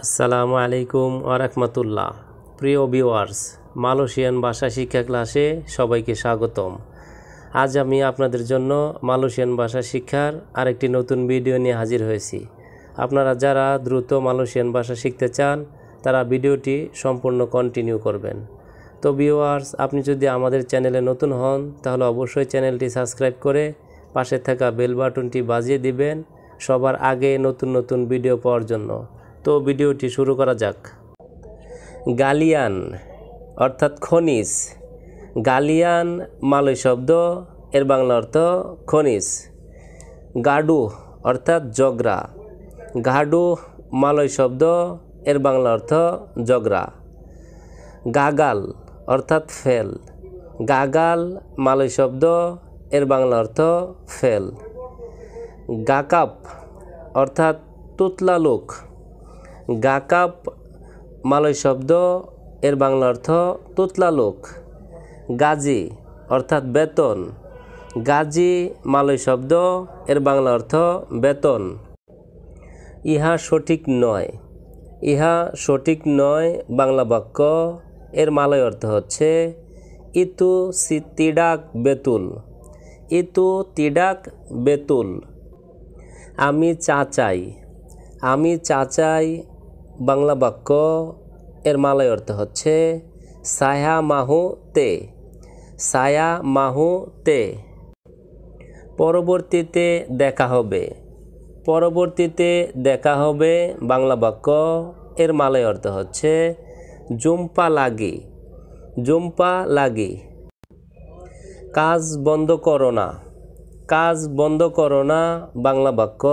আসসালামু আলাইকুম ওয়া রাহমাতুল্লাহ। প্রিয় ভিউয়ার্স, মালয়েশিয়ান ভাষা শিক্ষা ক্লাসে সবাইকে স্বাগতম। আজ আমি আপনাদের জন্য মালয়েশিয়ান ভাষা শিক্ষার আরেকটি নতুন ভিডিও নিয়ে হাজির হয়েছি। আপনারা যারা দ্রুত মালয়েশিয়ান ভাষা শিখতে চান তারা ভিডিওটি সম্পূর্ণ কন্টিনিউ করবেন। তো ভিউয়ার্স, আপনি যদি আমাদের চ্যানেলে নতুন হন তাহলে অবশ্যই চ্যানেলটি সাবস্ক্রাইব করে পাশে থাকা বেল বাটনটি বাজিয়ে দিবেন সবার আগে নতুন নতুন ভিডিও পাওয়ার জন্য। তো ভিডিওটি শুরু করা যাক। গালিয়ান অর্থাৎ খনিজ। গালিয়ান মালয় শব্দ, এর বাংলা অর্থ খনিজ। গাডু অর্থাৎ জগরা। গাডু মালয় শব্দ, এর বাংলা অর্থ জগরা। গাগাল অর্থাৎ ফেল। গাগাল মালয় শব্দ, এর বাংলা অর্থ ফেল। গাকাপ অর্থাৎ তুতলা লোক। গাকাপ মালয় শব্দ, এর বাংলা অর্থ তুতলা লোক। গাজি অর্থাৎ বেতন। গাজি মালয় শব্দ, এর বাংলা অর্থ বেতন। ইহা সঠিক নয়। ইহা সঠিক নয় বাংলা বাক্য, এর মালয় অর্থ হচ্ছে ইতু তিডাক বেতুল। ইতু তিডাক বেতুল। আমি চা চাই। আমি চা চাই বাংলা বাক্য, এর মালয় অর্থ হচ্ছে সায়া মাহু তে। সায়া মাহু তে। পরবর্তীতে দেখা হবে। পরবর্তীতে দেখা হবে বাংলা বাক্য, এর মালয় অর্থ হচ্ছে জুম্পা লাগি। জুম্পা লাগি। কাজ বন্ধ করো না। কাজ বন্ধ করো না বাংলা বাক্য,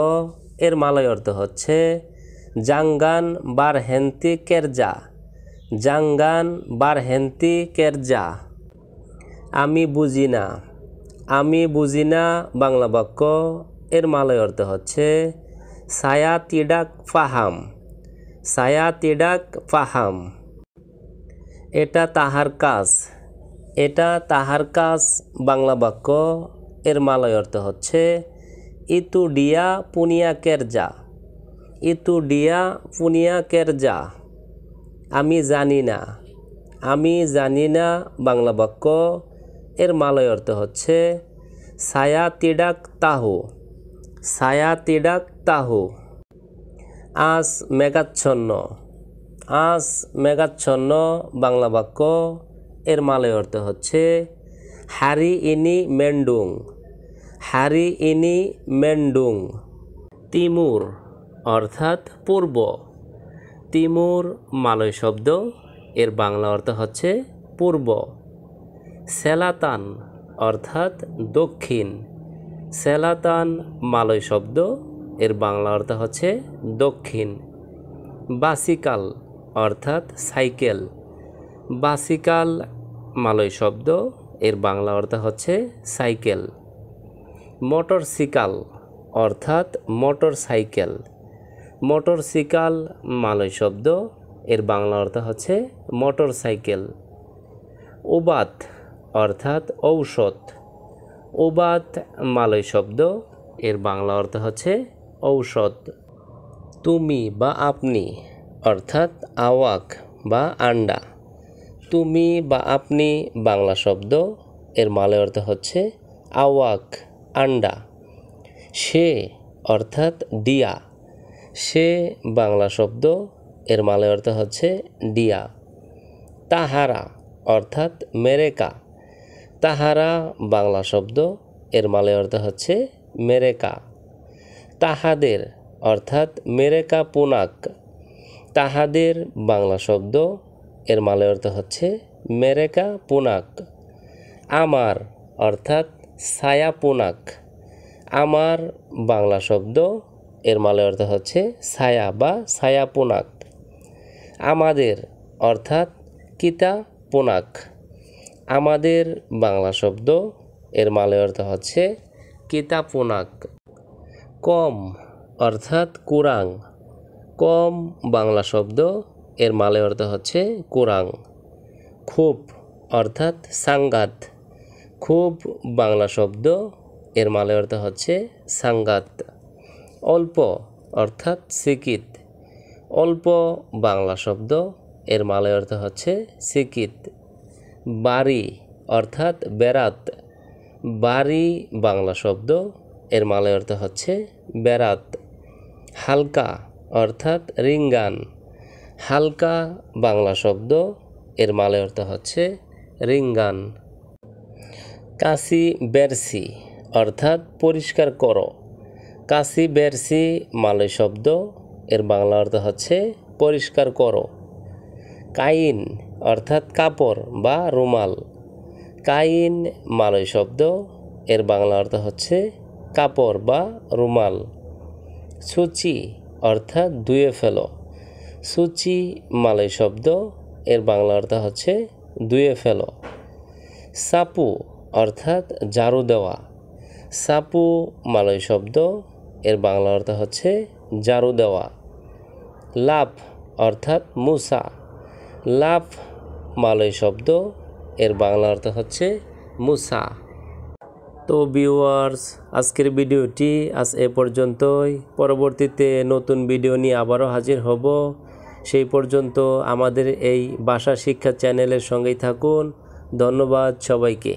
এর মালয় অর্থ হচ্ছে জাঙ্গান বার হেন্তি কেরজা। জাঙ্গান বার হেন্তি কেরজা। আমি বুঝি না। আমি বুঝি না বাংলা বাক্য, এর মালয় অর্থ হচ্ছে সায়া তিডাক ফাহাম। সায়া তিডাক ফাহাম। এটা তাহার কাজ। এটা তাহার কাজ বাংলা বাক্য, এর মালয় অর্থ হচ্ছে ইতু ডিয়া পুনিয়া কেরজা। ইতু ডিয়া পুনিয়া কেরজা। আমি জানি না। আমি জানি না বাংলা বাক্য, এর মালয় অর্থ হচ্ছে সায়া তিডাক তাহু। সায়া তিডাক তাহু। আজ মেঘাচ্ছন্ন। আজ মেঘাচ্ছন্ন বাংলা বাক্য, এর মালয় অর্থ হচ্ছে হারি ইনি মেন্ডুং। হারি ইনি মেন্ডুং। তিমুর অর্থাৎ পূর্ব। তিমুর মালয় শব্দ, এর বাংলা অর্থ হচ্ছে পূর্ব। সেলাতান অর্থাৎ দক্ষিণ। সেলাতান মালয় শব্দ, এর বাংলা অর্থ হচ্ছে দক্ষিণ। বাসিকাল অর্থাৎ সাইকেল। বাসিকাল মালয় শব্দ, এর বাংলা অর্থ হচ্ছে সাইকেল। মোটরসাইকেল অর্থাৎ মোটর সাইকেল। মোটরসাইকেল মালয় শব্দ, এর বাংলা অর্থ হচ্ছে মোটর সাইকেল। ওবাত অর্থাৎ ঔষধ। ওবাত মালয় শব্দ, এর বাংলা অর্থ হচ্ছে ঔষধ। তুমি বা আপনি অর্থাৎ আওয়াক বা আন্ডা। তুমি বা আপনি বাংলা শব্দ, এর মালয় অর্থ হচ্ছে আওয়াক আন্ডা। সে অর্থাৎ ডিয়া। সে বাংলা শব্দ, এর মালয় অর্থ হচ্ছে ডিয়া। তাহারা অর্থাৎ মেরেকা। তাহারা বাংলা শব্দ, এর মালয় অর্থ হচ্ছে মেরেকা। তাহাদের অর্থাৎ মেরেকা পুনাক। তাহাদের বাংলা শব্দ, এর মালয় অর্থ হচ্ছে মেরেকা পুনাক। আমার অর্থাৎ ছায়া পুনাক। আমার বাংলা শব্দ, এর মালয় অর্থ হচ্ছে ছায়া বা ছায়া পুনাক। আমাদের অর্থাৎ কিতা পুনাক। আমাদের বাংলা শব্দ, এর মালয় অর্থ হচ্ছে কিতা পুনাক। কম অর্থাৎ কুরাং। কম বাংলা শব্দ, এর মালয় অর্থ হচ্ছে কুরাং। খুব অর্থাৎ সাঙ্গাত। খুব বাংলা শব্দ, এর মালয় অর্থ হচ্ছে সাঙ্গাত। অল্প অর্থাৎ সিকিত। অল্প বাংলা শব্দ, এর মালয় অর্থ হচ্ছে সিকিত। বাড়ি অর্থাৎ বেড়াত, বাড়ি বাংলা শব্দ, এর মালয় অর্থ হচ্ছে বেড়াত। হালকা অর্থাৎ রিঙ্গান, হালকা বাংলা শব্দ, এর মালয় অর্থ হচ্ছে রিঙ্গান। কাশি বেরসি অর্থাৎ পরিষ্কার করো, কাশি বেরসি মালয় শব্দ, এর বাংলা অর্থ হচ্ছে পরিষ্কার করো। কাইন অর্থাৎ কাপড় বা রুমাল, কাইন মালয় শব্দ, এর বাংলা অর্থ হচ্ছে কাপড় বা রুমাল। সুচি অর্থাৎ ধুয়ে ফেলো, সুচি মালয় শব্দ, এর বাংলা অর্থ হচ্ছে ধুয়ে ফেলো। সাপু অর্থাৎ ঝাড়ু দেওয়া, সাপু মালয় শব্দ, এর বাংলা অর্থ হচ্ছে ঝাড়ু দেওয়া। লাফ অর্থাৎ মুসা, লাফ মালয় শব্দ, এর বাংলা অর্থ হচ্ছে মুসা। তো ভিউয়ার্স, আজকের ভিডিওটি আজ এ পর্যন্তই। পরবর্তীতে নতুন ভিডিও নিয়ে আবারও হাজির হব। সেই পর্যন্ত আমাদের এই ভাষা শিক্ষা চ্যানেলের সঙ্গেই থাকুন। ধন্যবাদ সবাইকে।